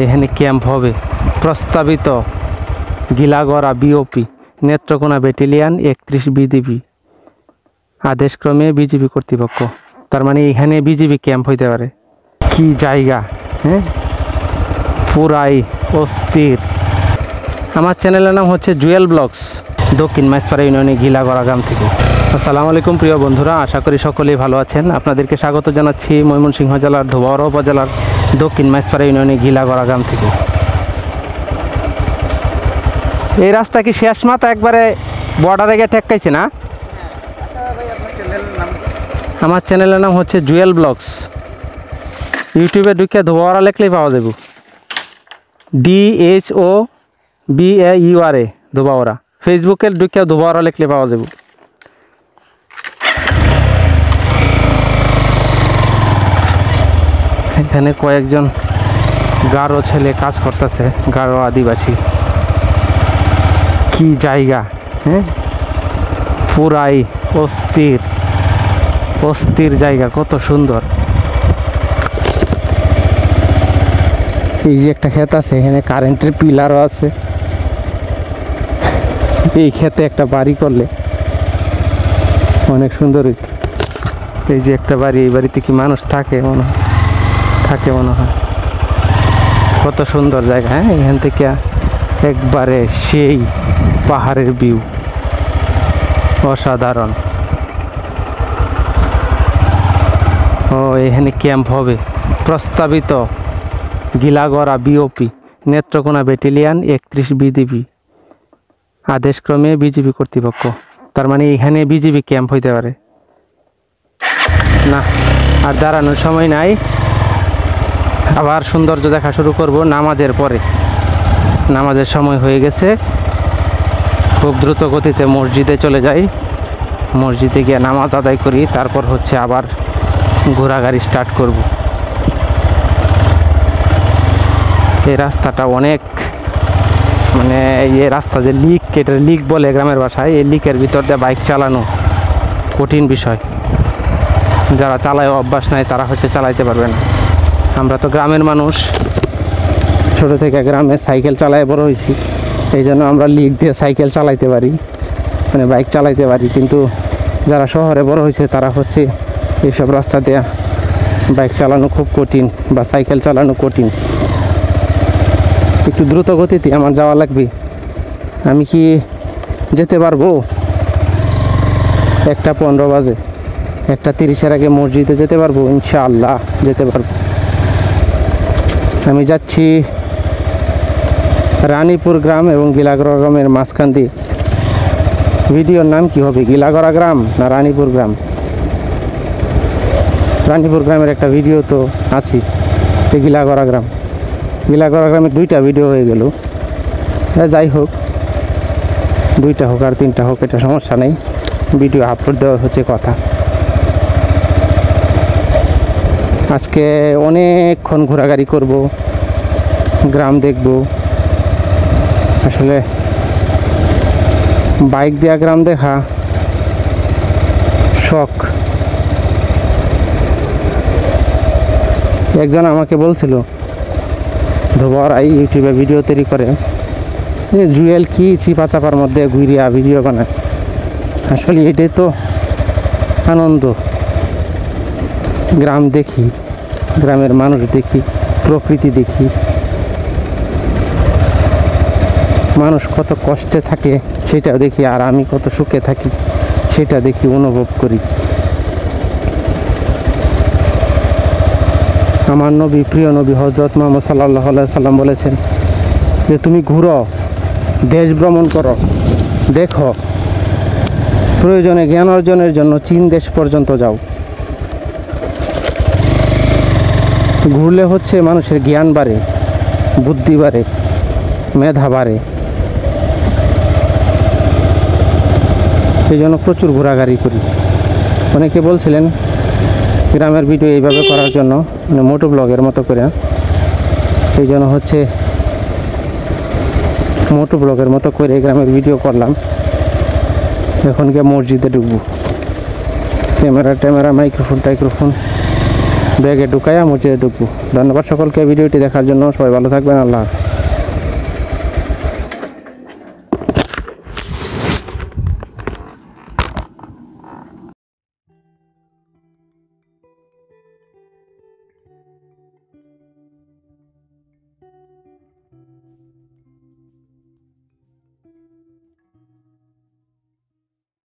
এখানে ক্যাম্প হবে। প্রস্তাবিত Gilagara BOP Netrakona battalion 31 BGB আদেশক্রমে বিজিবি কর্তৃপক্ষ। তার মানে এখানে বিজিবি ক্যাম্প হইতে পারে। কি জায়গা, হ্যাঁ, পুরাই অস্থির। আমার চ্যানেলের নাম হচ্ছে জুয়েল ব্লগস, দক্ষিণ মাইজপাড়া ইউনিয়নে গিলাগড়া গ্রাম থেকে। আসসালামু আলাইকুম প্রিয় বন্ধুরা, আশা করি সকলেই ভালো আছেন। আপনাদেরকে স্বাগত জানাচ্ছি ময়মনসিংহ জেলার ধোবাউড়া উপজেলার দক্ষিণ মাইজপাড়া ইউনিয়নে গিলাগড়া গ্রাম থেকে। এই রাস্তা কি শেষ মাথা একবারে বর্ডারে গিয়ে ঠেকাইছে না? আমার চ্যানেলের নাম হচ্ছে জুয়েল ব্লগস। ইউটিউবে ঢুকে ধোবাউড়া লেখলেই পাওয়া যাবে, DHOBAURA ধোবাউড়া। ফেসবুকে ঢুকে ধোবাউড়া লেখলে পাওয়া যাবে। এখানে কয়েকজন গারো ছেলে কাজ করতেছে, গারো আদিবাসী। কি জায়গা, হ্যাঁ, পুরাই অস্থির অস্থির জায়গা, কত সুন্দর। এই যে একটা ক্ষেত আছে, এখানে কারেন্টের পিলারও আছে। এই ক্ষেতে একটা বাড়ি করলে অনেক সুন্দর হইতো। এই যে একটা বাড়ি, এই বাড়িতে কি মানুষ থাকে মনে হয়। কত সুন্দর জায়গা, হ্যাঁ। এখান থেকে একবারে সেই পাহাড়ের ভিউ, অসাধারণ। ও এখানে ক্যাম্প হবে। প্রস্তাবিত Gilagara BOP Netrakona battalion 31 BGB আদেশক্রমে বিজিবি কর্তৃপক্ষ। তার মানে এখানে বিজিবি ক্যাম্প হইতে পারে না। আর দাঁড়ানোর সময় নাই, আবার সৌন্দর্য দেখা শুরু করব নামাজের পরে। নামাজের সময় হয়ে গেছে, খুব দ্রুত গতিতে মসজিদে চলে যাই। মসজিদে গিয়ে নামাজ আদায় করি, তারপর হচ্ছে আবার ঘোরাগাড়ি স্টার্ট করব। এই রাস্তাটা অনেক, মানে এই রাস্তা যে লিক, এটা লিক বলে গ্রামের ভাষায়। এই লিকের ভিতর দিয়ে বাইক চালানো কঠিন বিষয়। যারা চালায় অভ্যাস নাই তারা হচ্ছে চালাইতে পারবে না। আমরা তো গ্রামের মানুষ, ছোটো থেকে গ্রামে সাইকেল চালায় বড় হয়েছি, এই জন্য আমরা লিক দিয়ে সাইকেল চালাইতে পারি, মানে বাইক চালাইতে পারি। কিন্তু যারা শহরে বড় হয়েছে তারা হচ্ছে এইসব রাস্তা দিয়ে বাইক চালানো খুব কঠিন, বা সাইকেল চালানো কঠিন। একটু দ্রুত গতিতে আমার যাওয়া লাগবে। আমি কি যেতে পারবো? 1:15 বাজে, 1:30-এর আগে মসজিদে যেতে পারবো? ইনশাআল্লাহ যেতে পারবো। আমি যাচ্ছি রানীপুর গ্রাম এবং গিলাগড়া গ্রামের মাঝখান দিয়ে। ভিডিওর নাম কি হবে, গিলাগড়া গ্রাম না রানীপুর গ্রাম? রানীপুর গ্রামের একটা ভিডিও তো আছি, তো গিলাগড়া গ্রাম। গিলাগড়া গ্রামে 2টা ভিডিও হয়ে গেল। যাই হোক, 2টা হোক আর 3টা হোক, এটা সমস্যা নেই, ভিডিও আপলোড দেওয়া হচ্ছে কথা। আজকে অনেকক্ষণ ঘোরাঘুরি করব, গ্রাম দেখব। আসলে বাইক দেওয়া গ্রাম দেখা শখ। একজন আমাকে বলছিল ধোবাউড়ায় ইউটিউবে ভিডিও তৈরি করে, যে জুয়েল কি চিপা চাপার মধ্যে ঘুরিয়া ভিডিও বানায়। আসলে এটাই তো আনন্দ। গ্রাম দেখি, গ্রামের মানুষ দেখি, প্রকৃতি দেখি, মানুষ কত কষ্টে থাকে সেটা দেখি, আর আমি কত সুখে থাকি সেটা দেখি, অনুভব করি। আমার নবী, প্রিয় নবী হযরত মুহাম্মদ সাল্লাল্লাহু আলাইহি সাল্লাম বলেছেন যে তুমি ঘুরো, দেশ ভ্রমণ করো, দেখো, প্রয়োজনে জ্ঞান অর্জনের জন্য চীন দেশ পর্যন্ত যাও। ঘুরলে হচ্ছে মানুষের জ্ঞান বাড়ে, বুদ্ধি বাড়ে, মেধা বাড়ে। এই জন্য প্রচুর ঘোরাঘুরি করি। অনেকে বলছিলেন গ্রামের ভিডিও এইভাবে করার জন্য, মানে মোটো ব্লগের মতো করে। এই জন্য হচ্ছে মোটো ব্লগের মতো করে গ্রামের ভিডিও করলাম। এখন গিয়ে মসজিদে ঢুকবো, ক্যামেরা মাইক্রোফোন ব্যাগে ঢুকাইয়া মসজিদে ঢুকবো। ধন্যবাদ সকলকে ভিডিওটি দেখার জন্য। সবাই ভালো থাকবেন। আল্লাহ হাফিজ।